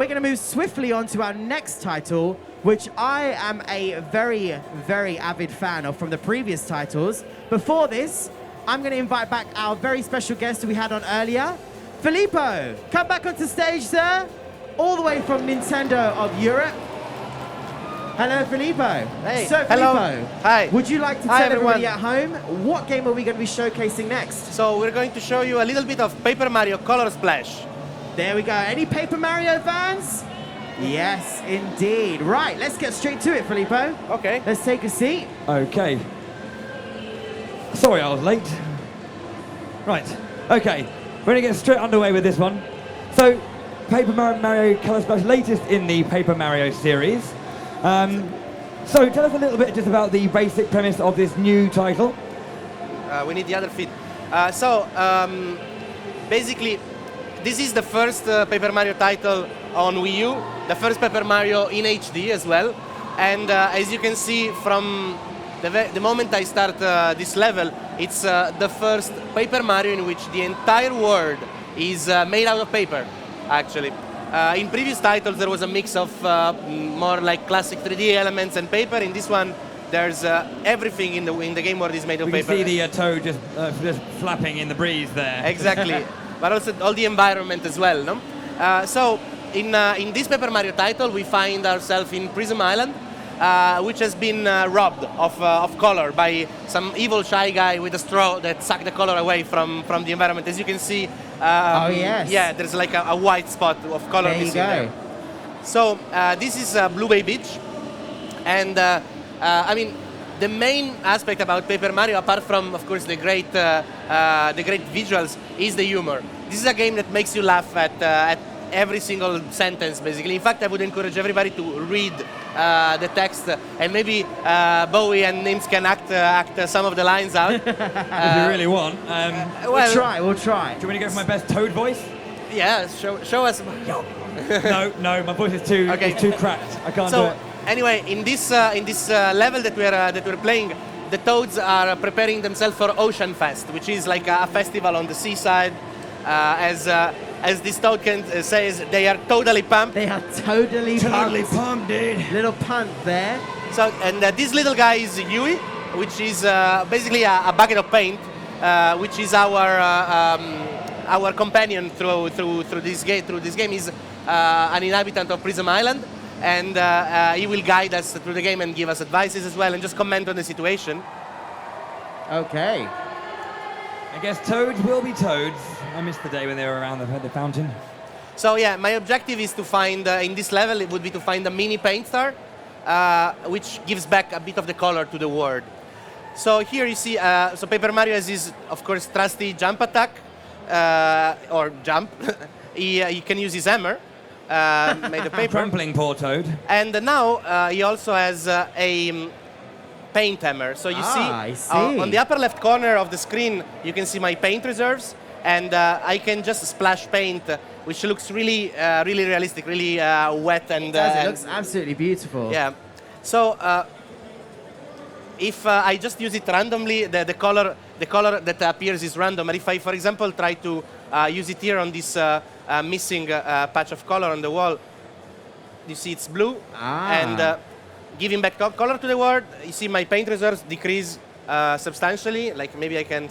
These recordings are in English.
going to move swiftly on to our next title, which I am a very, very avid fan of from the previous titles. Before this, I'm going to invite back our very special guest who we had on earlier, Filippo. Come back onto stage, sir. All the way from Nintendo of Europe. Hello, Filippo. Hey. So, Hello. Filippo, Hi. would you like to Hi, tell everybody everyone. at home what game are we going to be showcasing next? So we're going to show you a little bit of Paper Mario Color Splash. There we go. Any Paper Mario fans? Yes, indeed. Right, let's get straight to it, Filippo. Okay. Let's take a seat. Okay. Sorry I was late. Right, okay. We're going to get straight underway with this one. So, Paper Mario Color Splash, latest in the Paper Mario series. So, tell us a little bit just about the basic premise of this new title. We need the other feet. Basically, this is the first Paper Mario title on Wii U, the first Paper Mario in HD as well. And as you can see from the moment I start this level, it's the first Paper Mario in which the entire world is made out of paper, actually. In previous titles, there was a mix of more like classic 3D elements and paper. In this one, there's everything in the game world is made of We paper. can see the toad just flapping in the breeze there. Exactly, but also all the environment as well, no? So in this Paper Mario title, we find ourselves in Prism Island, which has been robbed of color by some evil shy guy with a straw that sucked the color away from the environment. As you can see, Oh, yes. yeah, there's like a white spot of color There you missing go. there. So this is Blue Bay Beach, and I mean, the main aspect about Paper Mario, apart from, of course, the great visuals, is the humor. This is a game that makes you laugh at every single sentence, basically. In fact, I would encourage everybody to read the text, and maybe Bowie and Nims can act some of the lines out. If you really want. We'll try. Do you want me to go for my best toad voice? Yeah, show us. No, my voice is too cracked. I can't do So it. anyway, in this level that we're playing, the Toads are preparing themselves for Ocean Fest, which is like a festival on the seaside. As this Toad says, they are totally pumped. They are totally pumped, dude. Little punt there. So, and this little guy is Yui, which is basically a bucket of paint, which is our companion through this game. Through this game, is an inhabitant of Prism Island, and he will guide us through the game and give us advices as well, and just comment on the situation. Okay. I guess toads will be toads. I missed the day when they were around the fountain. So yeah, my objective is to find, in this level, it would be to find a mini paint star, which gives back a bit of the color to the world. So here you see, so Paper Mario has his, of course, trusty jump attack, or jump. he can use his hammer, made of paper. Trampling poor toad. And now he also has a paint hammer. So you I see, see. on the upper left corner of the screen, you can see my paint reserves. And I can just splash paint, which looks really, really realistic, really wet and. It looks absolutely beautiful. Yeah. So if I just use it randomly, the color that appears is random. And if I, for example, try to use it here on this missing patch of color on the wall, you see it's blue. And giving back color to the world, you see my paint reserves decrease substantially. Like maybe I can.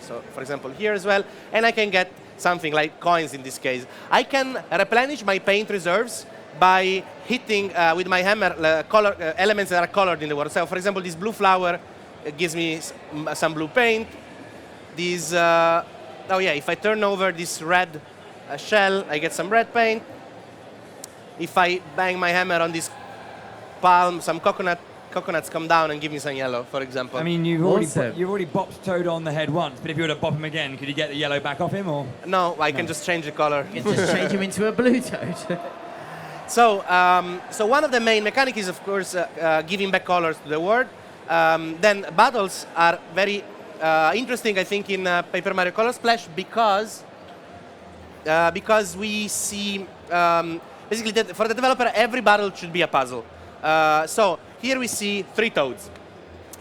So, for example, here as well, and I can get something like coins in this case. I can replenish my paint reserves by hitting with my hammer color elements that are colored in the world. So, for example, this blue flower gives me some blue paint. These, oh yeah, if I turn over this red shell, I get some red paint. If I bang my hammer on this palm, some coconuts come down and give me some yellow, for example. I mean, you've Awesome. already bopped Toad on the head once, but if you were to bop him again, could you get the yellow back off him, or? No, I can just change the color. You can just change him into a blue toad. So, so one of the main mechanics is, of course, giving back colors to the world. Then battles are very interesting, I think, in Paper Mario Color Splash because we see basically that for the developer, every battle should be a puzzle. So here we see 3 Toads,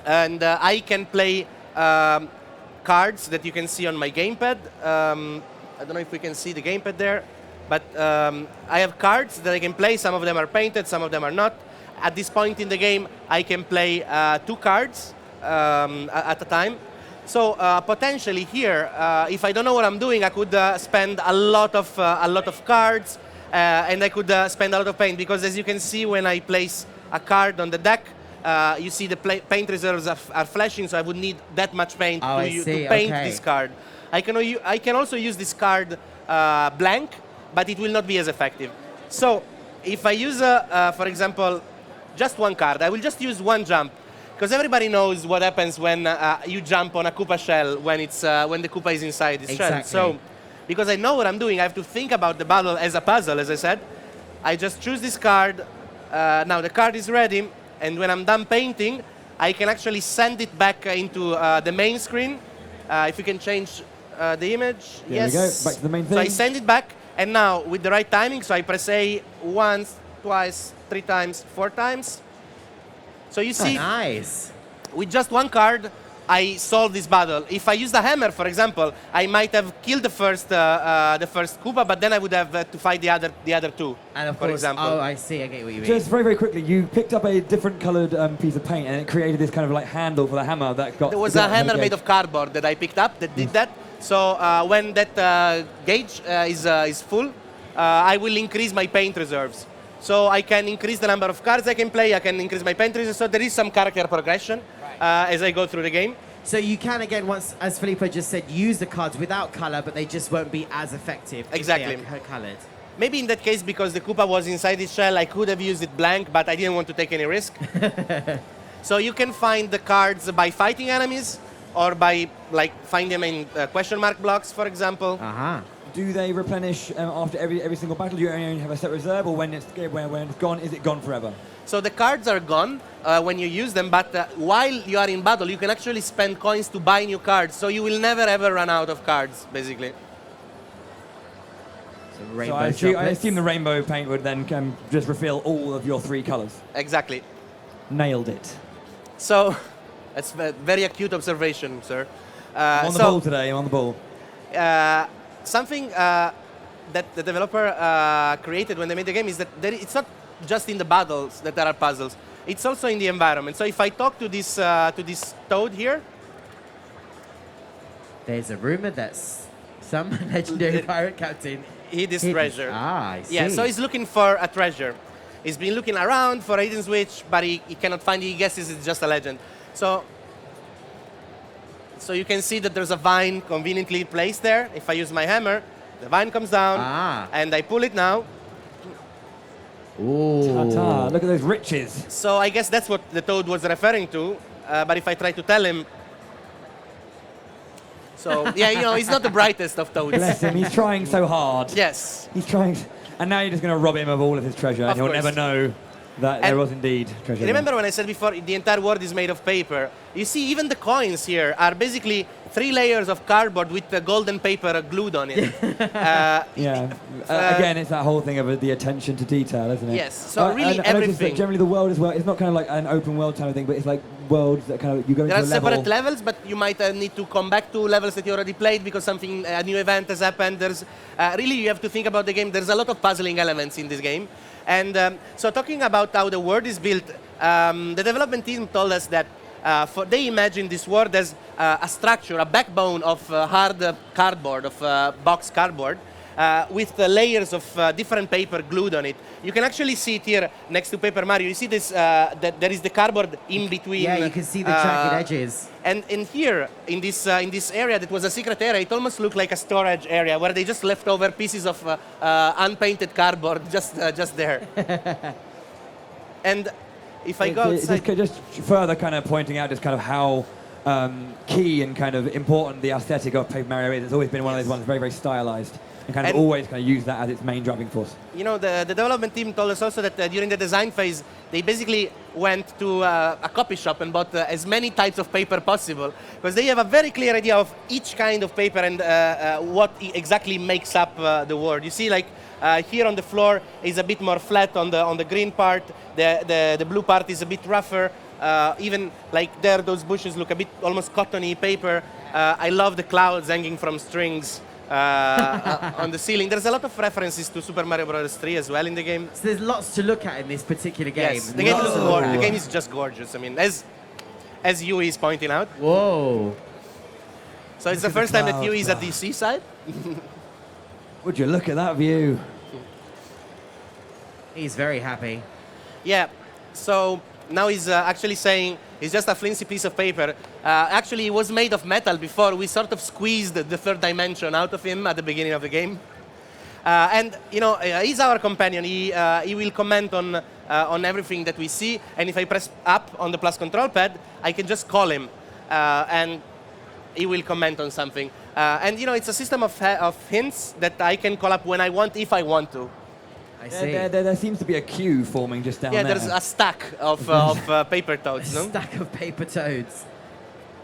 and I can play cards that you can see on my gamepad. I don't know if we can see the gamepad there. But I have cards that I can play. Some of them are painted, some of them are not. At this point in the game, I can play 2 cards at a time. So potentially here, if I don't know what I'm doing, I could spend a lot of cards, and I could spend a lot of paint, because as you can see, when I place a card on the deck, you see the paint reserves are flashing, so I would need that much paint to paint this card. I can also use this card blank, but it will not be as effective. So if I use, for example, just one card, I will just use one jump, because everybody knows what happens when you jump on a Koopa shell when the Koopa is inside its shell. So because I know what I'm doing, I have to think about the battle as a puzzle, as I said. I just choose this card. Now the card is ready, and when I'm done painting, I can actually send it back into the main screen. If you can change the image. There we go, back to the main thing. So I send it back, and now with the right timing, so I press A once, twice, 3 times, 4 times. So you see, nice. With just one card, I solve this battle. If I use the hammer, for example, I might have killed the first Koopa, but then I would have to fight the other 2. And of for course, example. oh, I see. I get what you mean. Just very, very quickly, you picked up a different coloured piece of paint, and it created this kind of like handle for the hammer that got. There was a hammer made of cardboard that I picked up that did that. So when that gauge is full, I will increase my paint reserves. So I can increase the number of cards I can play, I can increase my paint reserves, so there is some character progression as I go through the game. So you can, again, once, as Filippo just said, use the cards without colour, but they just won't be as effective Exactly. if they are coloured. Maybe in that case, because the Koopa was inside its shell, I could have used it blank, but I didn't want to take any risk. So you can find the cards by fighting enemies, or by find them in question mark blocks, for example. Do they replenish after every single battle? Do you only have a set reserve, or when it's gone, is it gone forever? So the cards are gone when you use them, but while you are in battle, you can actually spend coins to buy new cards. So you will never ever run out of cards, basically. So I assume the rainbow paint would then just refill all of your 3 colours. Exactly. Nailed it. So that's a very acute observation, sir. I'm on the ball today. I'm on the ball. Something that the developer created when they made the game is that it's not just in the battles that there are puzzles. It's also in the environment. So if I talk to this toad here, there's a rumor that some legendary pirate captain hid this treasure. I see. Yeah, so he's looking for a treasure. He's been looking around for a hidden switch, but he cannot find it. He guesses it's just a legend. So you can see that there's a vine conveniently placed there. If I use my hammer, the vine comes down, and I pull it now. Ooh. Ta-ta. Look at those riches. So I guess that's what the toad was referring to. But if I try to tell him, so yeah, he's not the brightest of toads. Bless him. He's trying so hard. Yes. He's trying, and now you're just going to rob him of all of his treasure, and he'll never know that there was indeed treasure. Remember when I said before, the entire world is made of paper? You see, even the coins here are basically 3 layers of cardboard with the golden paper glued on it. Again, it's that whole thing of the attention to detail, isn't it? Yes. So really, everything. Generally, the world as well. It's not kind of like an open world kind of thing, but it's like worlds that kind of you go into a level. There are separate levels, but you might need to come back to levels that you already played because a new event has happened. There's really, you have to think about the game. There's a lot of puzzling elements in this game. And so talking about how the world is built, the development team told us that they imagine this world as a structure, a backbone of hard cardboard, of box cardboard, with layers of different paper glued on it. You can actually see it here next to Paper Mario. You see this, that there is the cardboard in between. Yeah, you can see the jagged edges. And here, in this area that was a secret area, it almost looked like a storage area where they just left over pieces of unpainted cardboard just there. And if I go outside... Just further kind of pointing out just kind of how key and kind of important the aesthetic of Paper Mario is. It's always been one of those ones very, very stylized. And kind of always kind of use that as its main driving force. You know, the development team told us also that during the design phase, they basically went to a copy shop and bought as many types of paper possible, because they have a very clear idea of each kind of paper and what exactly makes up the world. You see, like here on the floor is a bit more flat on the green part. The blue part is a bit rougher. Even like there, those bushes look a bit almost cottony paper. I love the clouds hanging from strings. on the ceiling. There's a lot of references to Super Mario Bros. 3 as well in the game. So there's lots to look at in this particular game. Yes, the game looks the game is just gorgeous. I mean, as Yui is pointing out. Whoa. So it's Look the at first the time that clouds, Yui is at wow. the seaside. Would you look at that view? He's very happy. Yeah. So now he's actually saying it's just a flimsy piece of paper. Actually, it was made of metal before. We sort of squeezed the third dimension out of him at the beginning of the game. And you know, he's our companion. He will comment on everything that we see. And if I press up on the plus control pad, I can just call him, and he will comment on something. And you know, it's a system of hints that I can call up when I want, if I want to. I see. There seems to be a queue forming just down Yeah, there. there's a stack of paper toads. A No? stack of paper toads.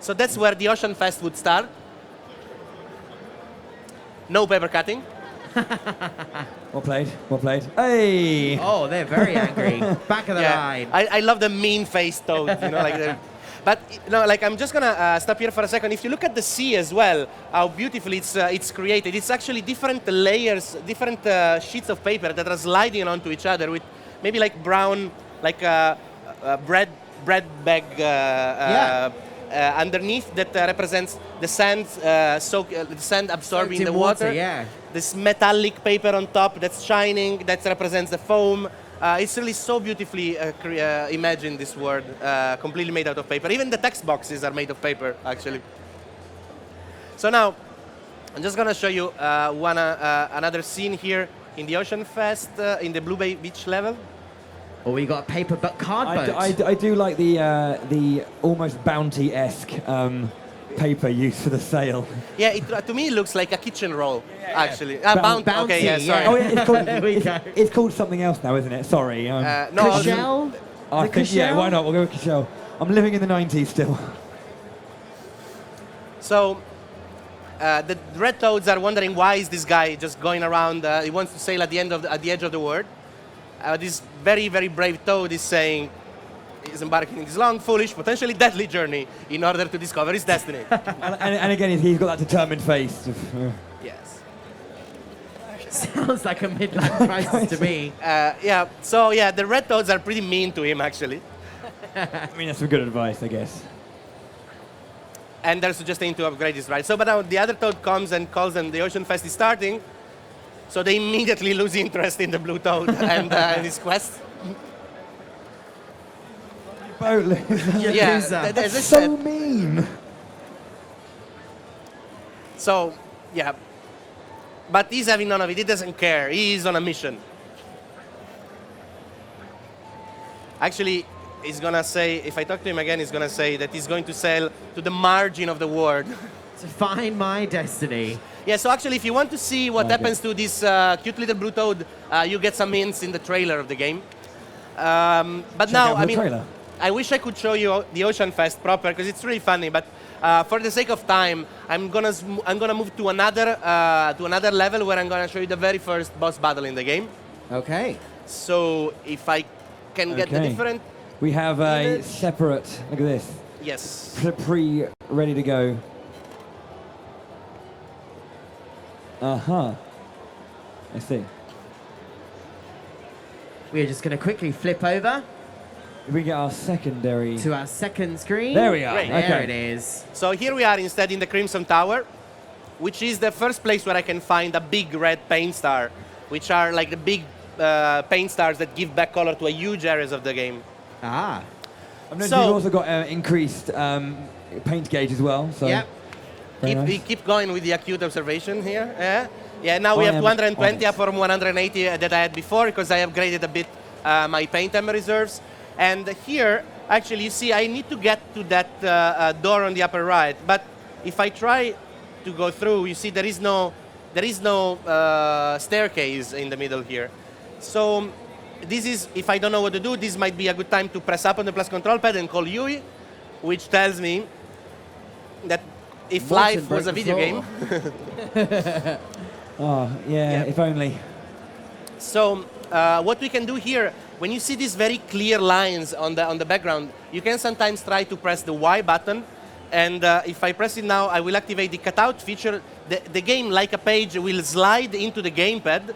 So that's where the Ocean Fest would start. No paper cutting. Well played, well played. Hey! Oh, they're very angry. Back of the Yeah, line. I love the mean-faced toads, you know, like they're. But you know, like I'm just gonna stop here for a second. If you look at the sea as well, how beautifully it's created. It's actually different layers, different sheets of paper that are sliding onto each other with maybe like brown, like bread bag underneath that represents the sand, the sand absorbing Soaked the in water. Yeah. This metallic paper on top that's shining, that represents the foam. It's really so beautifully imagined, this world, completely made out of paper. Even the text boxes are made of paper, actually. So now, I'm just going to show you another scene here in the Ocean Fest, in the Blue Bay Beach level. Oh, we got a paper card boat. I do like the almost bounty-esque paper used for the sail. Yeah, to me it looks like a kitchen roll, actually. Bounty, Okay, yeah, sorry. Oh, yeah, it's called, There we go. it's called something else now, isn't it? Sorry. No, Cashel? I The think, yeah, Cashel? why not? We'll go with Cashel. I'm living in the 90s still. So the red toads are wondering why is this guy just going around. He wants to sail at the edge of the world. This very, very brave toad is saying he's embarking in this long, foolish, potentially deadly journey in order to discover his destiny. and again, he's got that determined face. Yes. Sounds like a midlife crisis to me. Yeah. So yeah, the red toads are pretty mean to him actually, I mean, that's some good advice, I guess. and they're suggesting to upgrade his ride. So, but now the other toad comes and calls them. The Ocean Fest is starting. So they immediately lose interest in the blue toad and his quest. Yeah, Yakuza. as I So said. mean. So, yeah. But he's having none of it. He doesn't care. He's on a mission. Actually, he's going to say, if I talk to him again, he's going to say that he's going to sail to the margin of the world. To find my destiny. Yeah, so actually, if you want to see what happens to this cute little blue toad, you get some hints in the trailer of the game. But now, out I the mean, trailer. I wish I could show you the Ocean Fest proper because it's really funny. But for the sake of time, I'm gonna move to another level where I'm gonna show you the very first boss battle in the game. Okay. So if I can get the Okay. different, We have a Image. separate, look at this, yes. ready to go. Uh-huh. I see. We are just going to quickly flip over If we get our secondary... to our second screen. There we are. Great. There Okay. it is. So here we are instead in the Crimson Tower, which is the first place where I can find a big red paint star, which are like the big paint stars that give back color to a huge areas of the game. Ah. I've noticed So- you've also got increased paint gauge as well. So Yep. very We nice. keep going with the acute observation here. Yeah, yeah. Now we I have am 220 on up from 180 that I had before because I upgraded a bit my paint ammo reserves. And here, actually, you see, I need to get to that door on the upper right. But if I try to go through, you see, there is no staircase in the middle here. So this is, if I don't know what to do, this might be a good time to press up on the plus control pad and call Yui, which tells me that if Morton life was a broke the video game. floor. Oh, yeah, if only. So what we can do here, when you see these very clear lines on the background, you can sometimes try to press the Y button And if I press it now, I will activate the cutout feature. The game, like a page, will slide into the gamepad.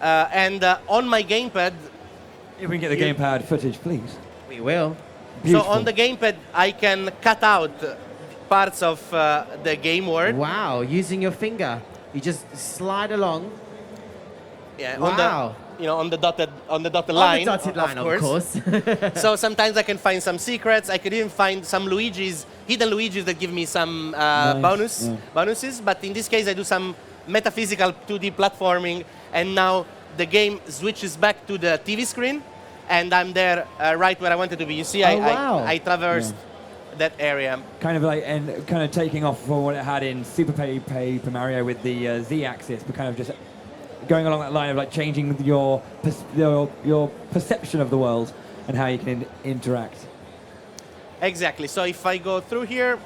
And on my gamepad, If we can get the gamepad footage, please. We will. Beautiful. so on the gamepad, I can cut out parts of the game word. Wow, using your finger. You just slide along. Yeah, Wow. on the dotted On the line. dotted line, of course. So sometimes I can find some secrets. I could even find some Luigis, hidden Luigis that give me some Nice, yeah. bonuses. But in this case, I do some metaphysical 2D platforming, and now the game switches back to the TV screen, and I'm there right where I wanted to be. You see, Oh, wow. I traversed that area. Kind of like and kind of taking off from what it had in Super Paper Mario with the Z-axis, but kind of just going along that line of like changing your perception of the world and how you can interact. Exactly. So if I go through here,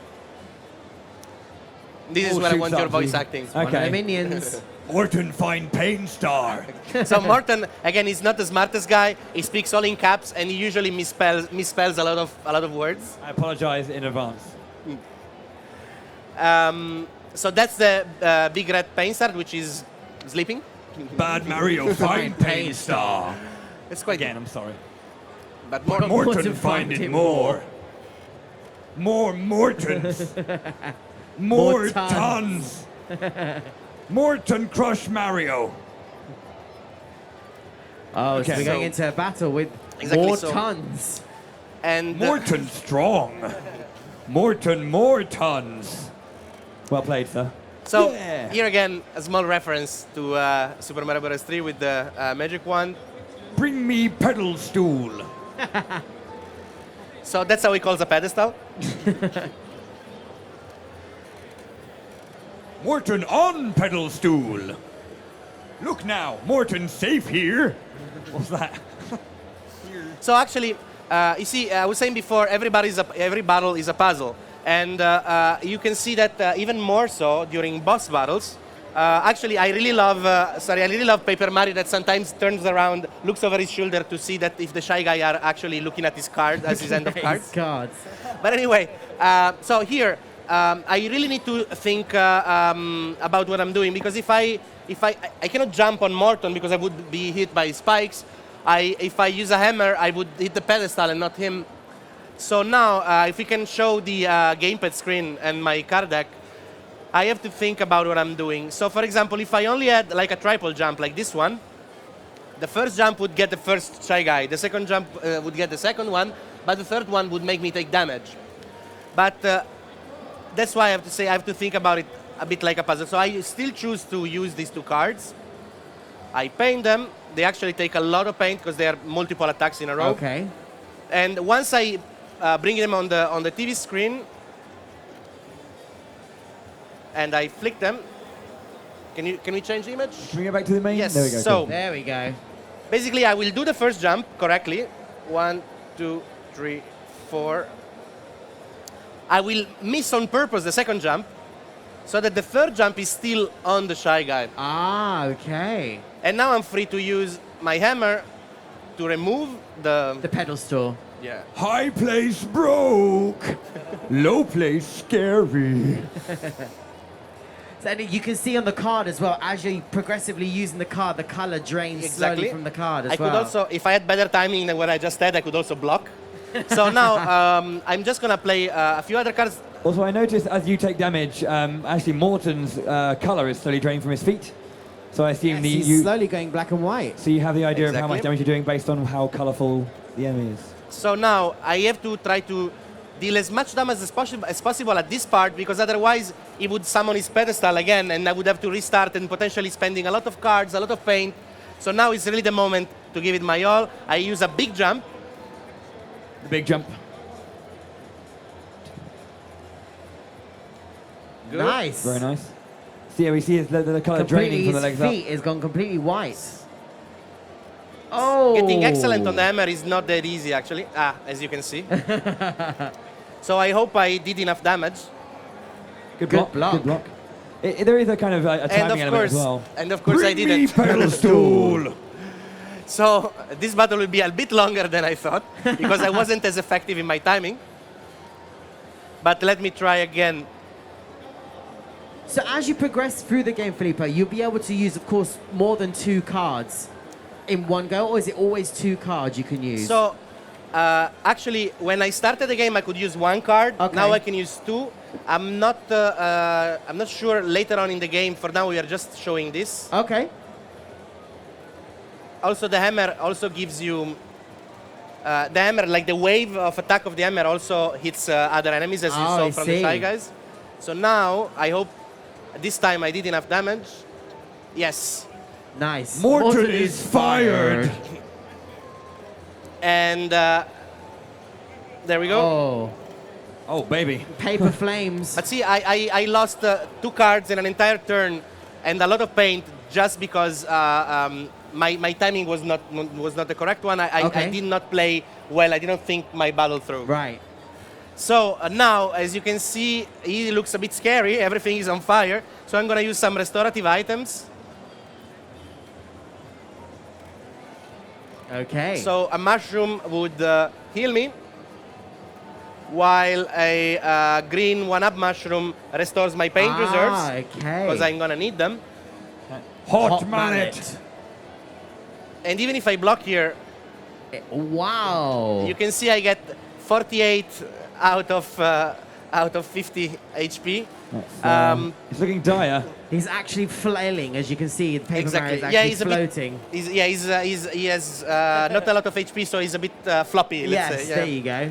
this is Oh, where I shoots want your up, voice see. acting. One of the Okay. minions. Morton Fine Pain Star. So Morton, again, he's not the smartest guy. He speaks all in caps, and he usually misspells a lot of words. I apologize in advance. So that's the big red pain star, which is sleeping. Bad Mario Fine Pain Star. It's quite Again, I'm sorry. but more. Morton find it more. More Mortons. More tons. Morton crush Mario. Oh, Okay. so we're going So- into a battle with Exactly, more so- tons. And Morton strong. Morton more tons. Well played, sir. so Yeah. here again, a small reference to Super Mario Bros. 3 with the magic wand. Bring me pedal stool. So that's how he calls a pedestal. Morton on pedal stool. Look now, Morton safe here. What's that? So actually, you see, I was saying before, every battle is a puzzle, and you can see that even more so during boss battles. Actually, I really love Paper Mario that sometimes turns around, looks over his shoulder to see that if the shy guy are actually looking at his card as his end of cards. Cards. But anyway, so here, I really need to think about what I'm doing, because if I cannot jump on Morton because I would be hit by spikes. If I use a hammer, I would hit the pedestal and not him. So now, if we can show the gamepad screen and my card deck, I have to think about what I'm doing. So for example, if I only had like a triple jump like this one, the first jump would get the first shy guy, the second jump would get the second one, but the third one would make me take damage. But that's why I have to say I have to think about it a bit like a puzzle. So I still choose to use these two cards. I paint them. They actually take a lot of paint because they are multiple attacks in a row. Okay. And once I bring them on the TV screen, and I flick them, can we change the image? Can we go back to the main? Yes. There we go. So cool. There we go. basically, I will do the first jump correctly. 1, 2, 3, 4. I will miss on purpose the second jump, so that the third jump is still on the shy guy. Ah, okay. And now I'm free to use my hammer to remove the... The pedal store. Yeah. High place broke. Low place scary. So and you can see on the card as well, as you're progressively using the card, the color drains slowly from the card as I well. could also, if I had better timing than what I just had, I could also block. So now I'm just going to play a few other cards. Also, I noticed as you take damage, actually Morton's color is slowly drained from his feet. So I assume Yes, he's slowly going black and white. so you have the idea of how much Exactly. damage you're doing based on how colorful the enemy is. So now I have to try to deal as much damage as possible at this part, because otherwise he would summon his pedestal again and I would have to restart and potentially spending a lot of cards, a lot of paint. So now is really the moment to give it my all. I use a big jump. The big jump. Good. Nice. Very nice. So yeah, we see the color draining from the legs his up. feet has gone completely white. Oh. Getting excellent on the hammer is not that easy, actually, as you can see. So I hope I did enough damage. Good Good block. block. Good block. There is a kind of a And timing of element course, as well. I didn't. pedal stool. So this battle will be a bit longer than I thought, because I wasn't as effective in my timing. But let me try again. So as you progress through the game, Filippo, you'll be able to use, of course, more than 2 cards in one go, or is it always 2 cards you can use? So, actually, when I started the game, I could use 1 card. Okay. Now I can use 2. I'm not sure later on in the game. For now, we are just showing this. Okay. Also, the hammer also gives you the hammer, like the wave of attack of the hammer, also hits other enemies, as you saw I from see. the Shy Guys. So now I hope this time I did enough damage. Yes. Nice. Morton is fired. And there we go. Oh, Oh, baby. paper flames. But see, I lost 2 cards in an entire turn and a lot of paint just because my timing was not the correct one. I Okay. did not play well. I didn't think my battle through. Right. So now, as you can see, he looks a bit scary. Everything is on fire. So I'm going to use some restorative items. Okay. So a mushroom would heal me, while a green 1-up mushroom restores my paint reserves, Okay. because I'm going to need them. Hot, mallet. And even if I block here, Wow. you can see I get 48 out of 50 HP. It's looking dire. He's actually flailing, as you can see. The paper Mario is Yeah, actually he's floating. a bit. He has not a lot of HP, so he's a bit floppy. Let's Yes, say. Yeah. there you go.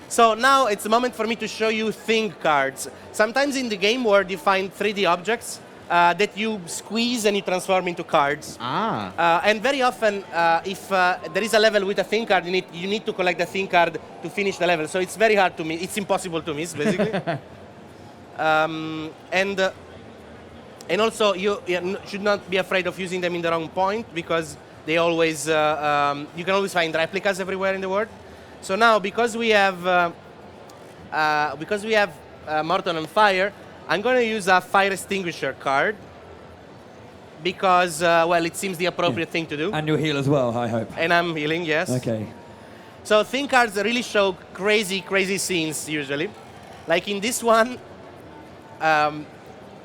So now it's the moment for me to show you thing cards. Sometimes in the game world you find 3D objects that you squeeze and you transform into cards. And very often, if there is a level with a thing card in it, you need to collect the thing card to finish the level. So it's very hard to miss. It's impossible to miss, basically. And also, you should not be afraid of using them in the wrong point, because they always you can always find replicas everywhere in the world. So now, because we have Morton on fire, I'm going to use a fire extinguisher card, because well, it seems the appropriate thing to do. And you'll heal as well, I hope. And I'm healing, yes. Okay. So thing cards really show crazy scenes usually, like in this one.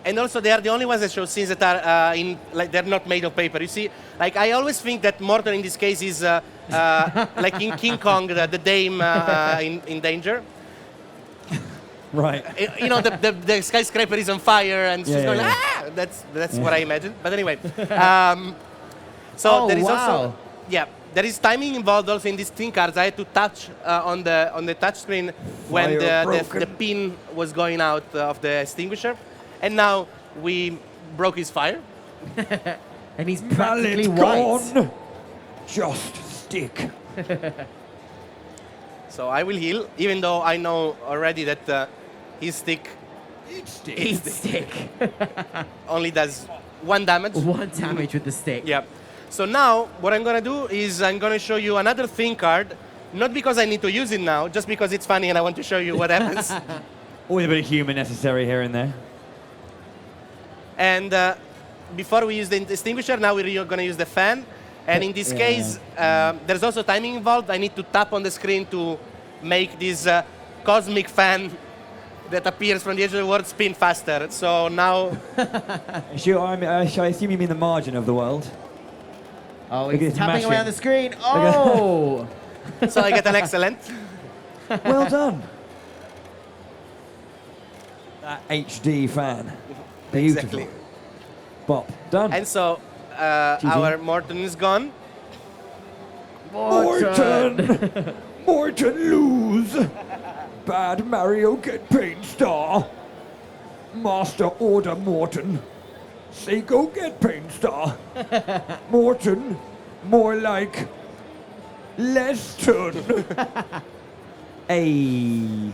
And also, they are the only ones that show scenes that are like they're not made of paper. You see, like I always think that Morton in this case is like in King Kong, the dame in danger. Right. You know, the skyscraper is on fire and she's going, yeah. ah! That's what I imagine. But anyway, so Oh, there is wow. also, yeah, there is timing involved also in these thing cards. I had to touch on the touch screen when the pin was going out of the extinguisher. And now we broke his fire. And he's practically Mallet white. gone. Just stick. So I will heal, even though I know already that his stick Eat stick. only does 1 damage. 1 damage with the stick. Yeah. So now what I'm going to do is I'm going to show you another thing card, not because I need to use it now, just because it's funny and I want to show you what happens. Always a bit of humour necessary here and there. And before we use the extinguisher, now we're going to use the fan. And in this case, there's also timing involved. I need to tap on the screen to make this cosmic fan that appears from the edge of the world spin faster. So now... I assume you mean the margin of the world? Oh, Look at he's this tapping away mashing. on the screen. Oh! So I get an excellent. Well done. That HD fan. Beautiful. Exactly. Bop. Done. And so our Morton is gone. Morton! Morton lose! Bad Mario get paint star. Master order Morton. Say go get paint star. Morton, more like Leston. Ayy.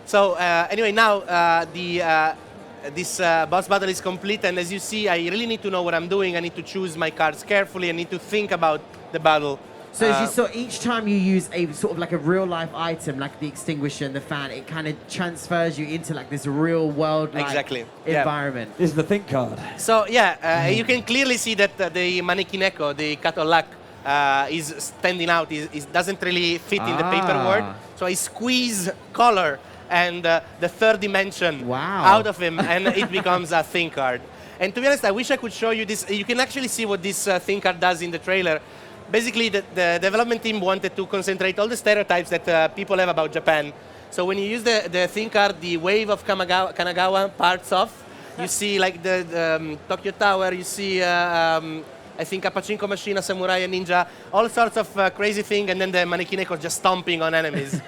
So anyway, now this boss battle is complete, and as you see, I really need to know what I'm doing. I need to choose my cards carefully. I need to think about the battle. So as you saw, each time you use a sort of like a real life item, like the extinguisher and the fan, it kind of transfers you into like this real world Exactly, yeah. environment. This is the think card. So yeah, you can clearly see that the Maneki Neko, the Cat of Luck, is standing out. It doesn't really fit in the paper world. So I squeeze color and the third dimension out of him, and it becomes a thin card. And to be honest, I wish I could show you this. You can actually see what this thin card does in the trailer. Basically, the development team wanted to concentrate all the stereotypes that people have about Japan. So when you use the thin card, the wave of Kanagawa parts off. You see like the Tokyo Tower, you see I think a pachinko machine, a samurai, a ninja, all sorts of crazy thing, and then the Manekineko just stomping on enemies.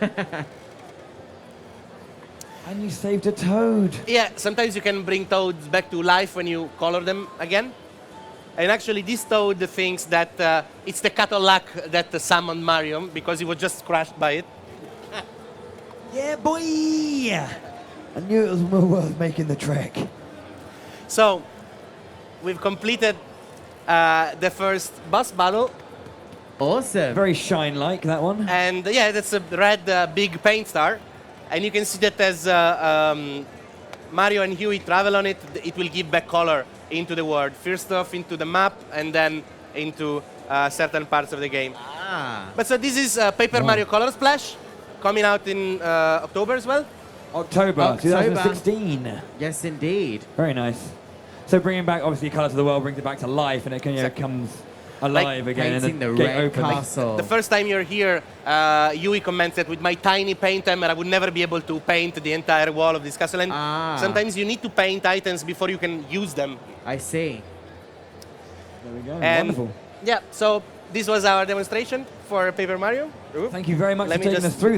And you saved a toad. Yeah, sometimes you can bring toads back to life when you color them again. And actually this toad thinks that it's the cat of luck that summoned Mario because he was just crushed by it. Yeah, boy! I knew it was well worth making the trek. So, we've completed the first boss battle. Awesome. Very shine-like, that one. And yeah, that's a red big paint star. And you can see that as Mario and Huey travel on it, it will give back color into the world. First off into the map, and then into certain parts of the game. But so this is Paper Mario Color Splash, coming out in October as well. October 2016. Yes, indeed. Very nice. So bringing back, obviously, Colour to the World brings it back to life, and it comes alive again. Painting And the gate red opens. castle. The first time you're here, Yui comments that with my tiny paint hammer, I would never be able to paint the entire wall of this castle. And sometimes you need to paint items before you can use them. I see. There we go. And wonderful. Yeah, so this was our demonstration for Paper Mario. Thank you very much Let for me taking just us through